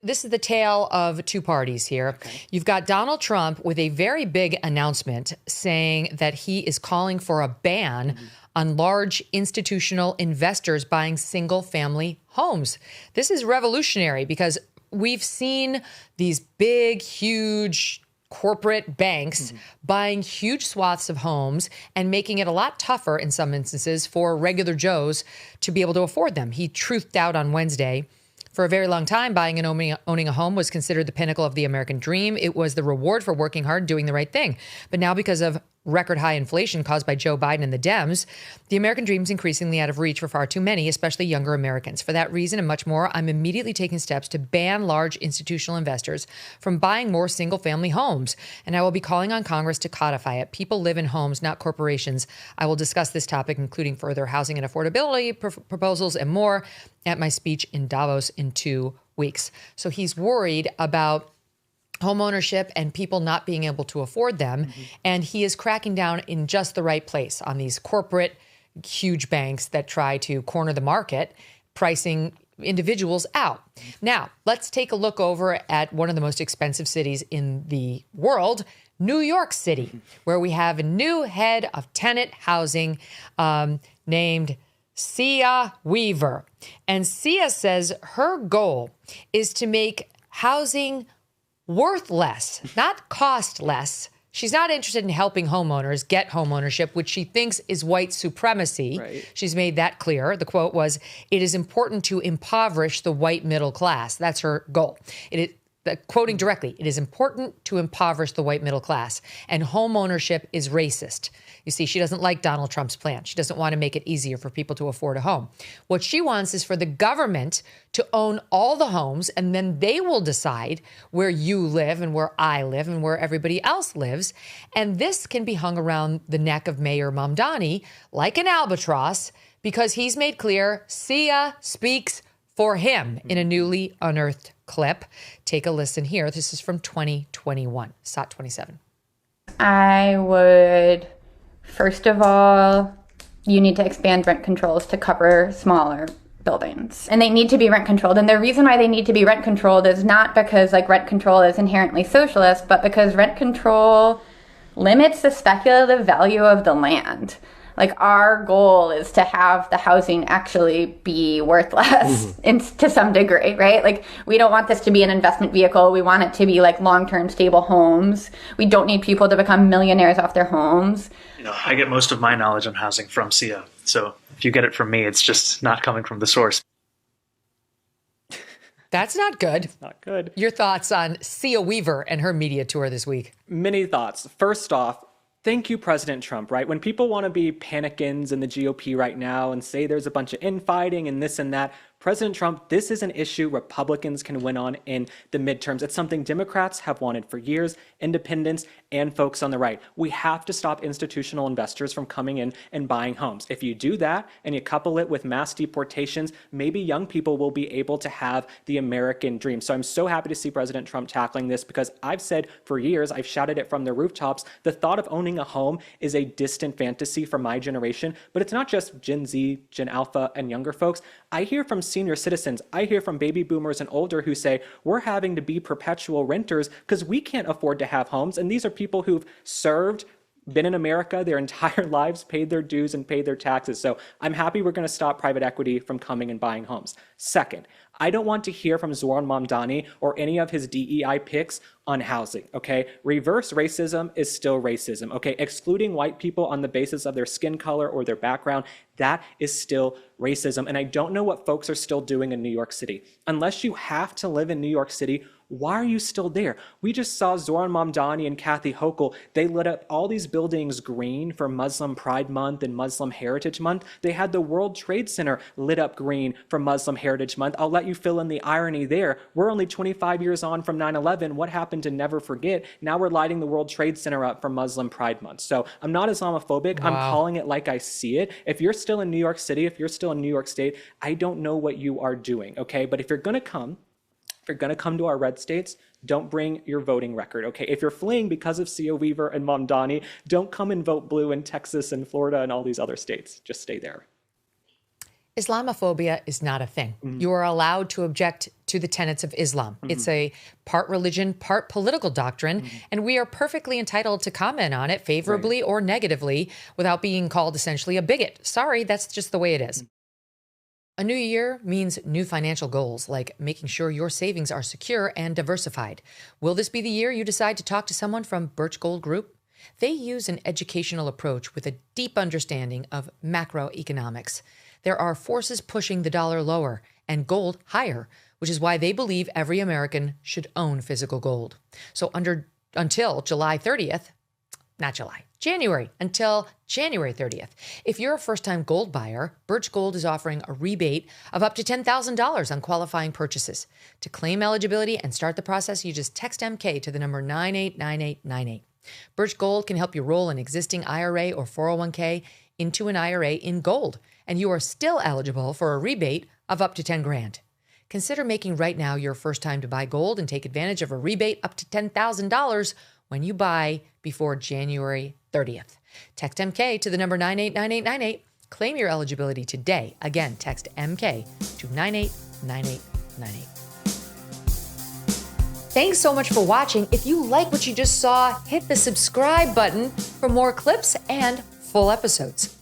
This is the tale of two parties here. Okay. You've got Donald Trump with a very big announcement saying that he is calling for a ban on large institutional investors buying single family homes. This is revolutionary because we've seen these big, huge corporate banks buying huge swaths of homes and making it a lot tougher in some instances for regular Joes to be able to afford them. He truthed out on Wednesday. For a very long time, buying and owning a home was considered the pinnacle of the American dream. It was the reward for working hard, doing the right thing. But now, because of record high inflation caused by Joe Biden and the Dems, the American dream is increasingly out of reach for far too many, especially younger Americans. For that reason and much more, I'm immediately taking steps to ban large institutional investors from buying more single-family homes. And I will be calling on Congress to codify it. People live in homes, not corporations. I will discuss this topic, including further housing and affordability proposals and more, at my speech in Davos in 2 weeks. So he's worried about home ownership and people not being able to afford them. And he is cracking down in just the right place on these corporate, huge banks that try to corner the market, pricing individuals out. Now, let's take a look over at one of the most expensive cities in the world, New York City, where we have a new head of Tenant housing named Cea Weaver. And Cea says her goal is to make housing worth less, not cost less. She's not interested in helping homeowners get home ownership, which she thinks is white supremacy. Right. She's made that clear. The quote was, "It is important to impoverish the white middle class." That's her goal. Quoting directly, "It is important to impoverish the white middle class, and home ownership is racist." You see, she doesn't like Donald Trump's plan. She doesn't want to make it easier for people to afford a home. What she wants is for the government to own all the homes, and then they will decide where you live and where I live and where everybody else lives. And this can be hung around the neck of Mayor Mamdani like an albatross, because he's made clear Cea speaks for him in a newly unearthed clip. Take a listen here. This is from 2021, SOT 27. I would, first of all, you need to expand rent controls to cover smaller buildings. And they need to be rent controlled. And the reason why they need to be rent controlled is not because rent control is inherently socialist, but because rent control limits the speculative value of the land. Our goal is to have the housing actually be worth less to some degree, right? We don't want this to be an investment vehicle. We want it to be long-term stable homes. We don't need people to become millionaires off their homes. I get most of my knowledge on housing from Cea. So if you get it from me, it's just not coming from the source. That's not good. It's not good. Your thoughts on Cea Weaver and her media tour this week? Many thoughts. First off, thank you, President Trump, right? When people want to be panicans in the GOP right now and say there's a bunch of infighting and this and that, President Trump, this is an issue Republicans can win on in the midterms. It's something Democrats have wanted for years, independents and folks on the right. We have to stop institutional investors from coming in and buying homes. If you do that and you couple it with mass deportations, maybe young people will be able to have the American dream. So I'm so happy to see President Trump tackling this, because I've said for years, I've shouted it from the rooftops, the thought of owning a home is a distant fantasy for my generation. But it's not just Gen Z, Gen Alpha, and younger folks. I hear from senior citizens, I hear from baby boomers and older who say, we're having to be perpetual renters because we can't afford to have homes. And these are people who've served, been in America their entire lives, paid their dues and paid their taxes. So I'm happy we're going to stop private equity from coming and buying homes. Second, I don't want to hear from Zohran Mamdani or any of his DEI picks on housing, okay? Reverse racism is still racism, okay? Excluding white people on the basis of their skin color or their background, that is still racism. And I don't know what folks are still doing in New York City. Unless you have to live in New York City, why are you still there? We just saw Zohran Mamdani and Kathy Hochul. They lit up all these buildings green for Muslim Pride Month and Muslim Heritage Month. They had the World Trade Center lit up green for Muslim Heritage Month. I'll let you fill in the irony there. We're only 25 years on from 9/11. What happened to Never Forget? Now we're lighting the World Trade Center up for Muslim Pride Month. So I'm not Islamophobic. Wow. I'm calling it like I see it. If you're still in New York City, if you're still in New York State, I don't know what you are doing, okay? But if you're going to come to our red states, don't bring your voting record, okay? If you're fleeing because of Cea Weaver and don't come and vote blue in Texas and Florida and all these other states. Just stay there. Islamophobia is not a thing. You are allowed to object to the tenets of Islam. It's a part religion, part political doctrine, and we are perfectly entitled to comment on it favorably or negatively without being called essentially a bigot. Sorry, that's just the way it is. A new year means new financial goals, like making sure your savings are secure and diversified. Will this be the year you decide to talk to someone from Birch Gold Group? They use an educational approach with a deep understanding of macroeconomics. There are forces pushing the dollar lower and gold higher, which is why they believe every American should own physical gold. So until January 30th, if you're a first-time gold buyer, Birch Gold is offering a rebate of up to $10,000 on qualifying purchases. To claim eligibility and start the process, you just text MK to the number 989898. Birch Gold can help you roll an existing IRA or 401k into an IRA in gold, and you are still eligible for a rebate of up to $10,000. Consider making right now your first time to buy gold and take advantage of a rebate up to $10,000 when you buy before January 30th. Text MK to the number 989898. Claim your eligibility today. Again, text MK to 989898. Thanks so much for watching. If you like what you just saw, hit the subscribe button for more clips and full episodes.